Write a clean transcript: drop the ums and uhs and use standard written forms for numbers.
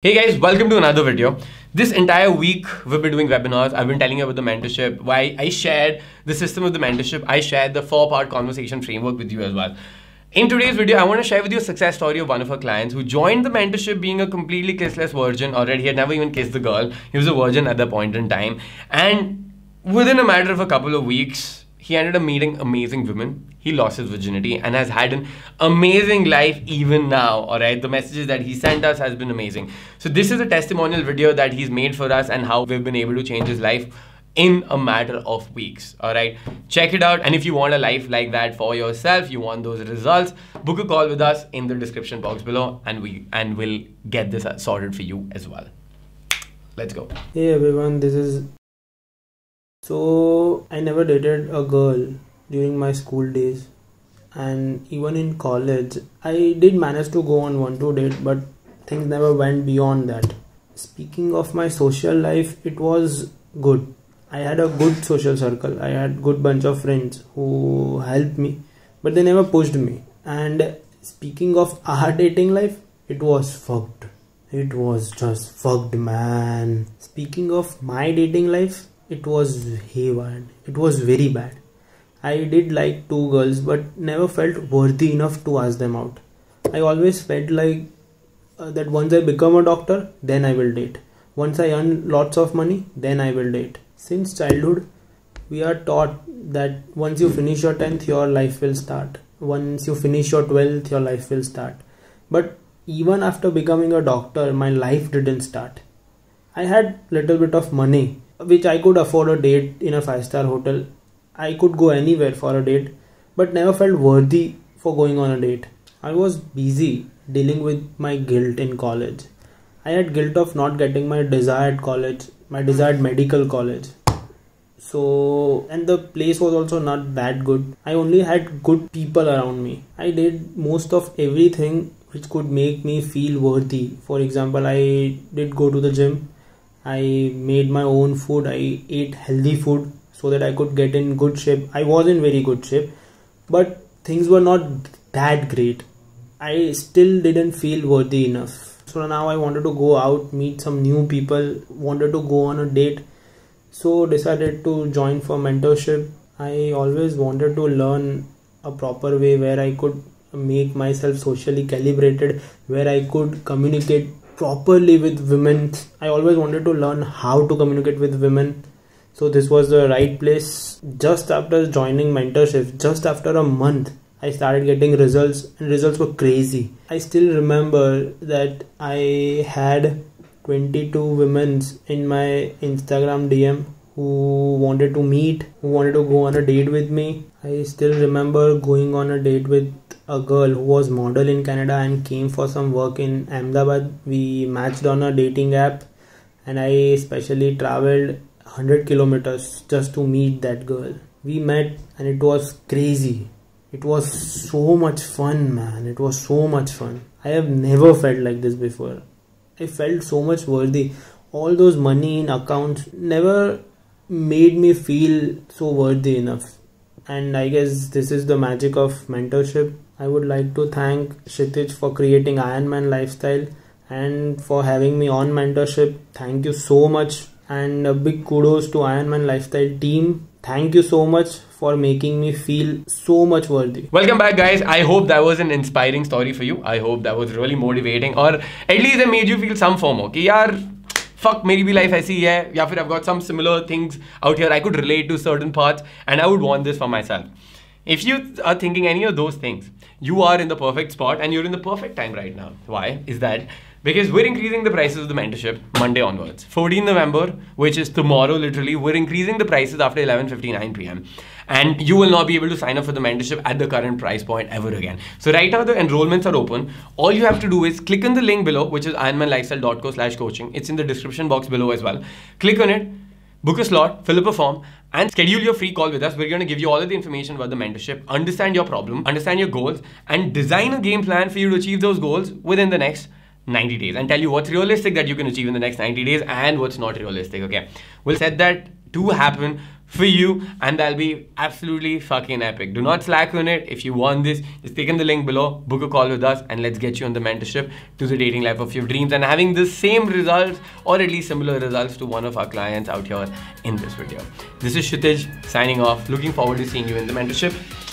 Hey guys, welcome to another video. This entire week we've been doing webinars. I've been telling you about the mentorship, why I shared the system of the mentorship. I shared the 4-part conversation framework with you as well. In today's video, I want to share with you a success story of one of our clients who joined the mentorship being a completely kissless virgin already. He had never even kissed the girl. He was a virgin at that point in time. And within a matter of a couple of weeks, he ended up meeting amazing women. He lost his virginity and has had an amazing life even now. All right, the messages that he sent us has been amazing. So this is a testimonial video that he's made for us and how we've been able to change his life in a matter of weeks. All right, check it out. And if you want a life like that for yourself, you want those results, book a call with us in the description box below, and we'll get this sorted for you as well. Let's go. Hey everyone, So I never dated a girl during my school days, and even in college I did manage to go on 1-2 dates, but things never went beyond that. Speaking of my social life, it was good. I had a good social circle. I had good bunch of friends who helped me, but they never pushed me. And speaking of our dating life, it was fucked. It was just fucked, man. Speaking of my dating life, it was haywire. It was very bad. I did like 2 girls, but never felt worthy enough to ask them out. I always felt like that once I become a doctor, then I will date. Once I earn lots of money, then I will date. Since childhood, we are taught that once you finish your 10th, your life will start. Once you finish your 12th, your life will start. But even after becoming a doctor, my life didn't start. I had little bit of money, which I could afford a date in a 5-star hotel. I could go anywhere for a date, but never felt worthy for going on a date. I was busy dealing with my guilt in college. I had guilt of not getting my desired college, my desired medical college. And the place was also not that good. I only had good people around me. I did most of everything which could make me feel worthy. For example, I did go to the gym. I made my own food. I ate healthy food so that I could get in good shape. I was in very good shape, but things were not that great. I still didn't feel worthy enough. So now I wanted to go out, meet some new people, wanted to go on a date. So decided to join for mentorship. I always wanted to learn a proper way where I could make myself socially calibrated, where I could communicate properly with women. I always wanted to learn how to communicate with women. So this was the right place. Just after joining mentorship, just after a month, I started getting results, and results were crazy. I still remember that I had 22 women in my Instagram DM who wanted to meet, who wanted to go on a date with me. I still remember going on a date with a girl who was model in Canada and came for some work in Ahmedabad. We matched on a dating app, and I specially traveled 100 kilometers just to meet that girl. We met and it was crazy. It was so much fun, man. It was so much fun. I have never felt like this before. I felt so much worthy. All those money in accounts never made me feel so worthy enough. And I guess this is the magic of mentorship. I would like to thank Kshitij for creating Ironman Lifestyle and for having me on mentorship. Thank you so much. And a big kudos to Ironman Lifestyle team. Thank you so much for making me feel so much worthy. Welcome back, guys. I hope that was an inspiring story for you. I hope that was really motivating, or at least it made you feel some FOMO. Ki yaar, fuck, मेरी भी life ऐसी है, या फिर I've got some similar things out here. I could relate to certain parts, and I would want this for myself. If you are thinking any of those things, you are in the perfect spot and you're in the perfect time right now. Why is that? Because we're increasing the prices of the mentorship Monday onwards. 14 November, which is tomorrow literally, we're increasing the prices after 11:59 p.m. And you will not be able to sign up for the mentorship at the current price point ever again. So right now the enrollments are open. All you have to do is click on the link below, which is ironmanlifestyle.co/coaching. It's in the description box below as well. Click on it, book a slot, fill up a form, and schedule your free call with us. We're going to give you all of the information about the mentorship, understand your problem, understand your goals, and design a game plan for you to achieve those goals within the next 90 days and tell you what's realistic that you can achieve in the next 90 days and what's not realistic. Okay, we'll set that to happen for you, and that'll be absolutely fucking epic. Do not slack on it. If you want this, just click in the link below, book a call with us, and let's get you on the mentorship to the dating life of your dreams and having the same results or at least similar results to one of our clients out here in this video. This is Kshitij signing off. Looking forward to seeing you in the mentorship.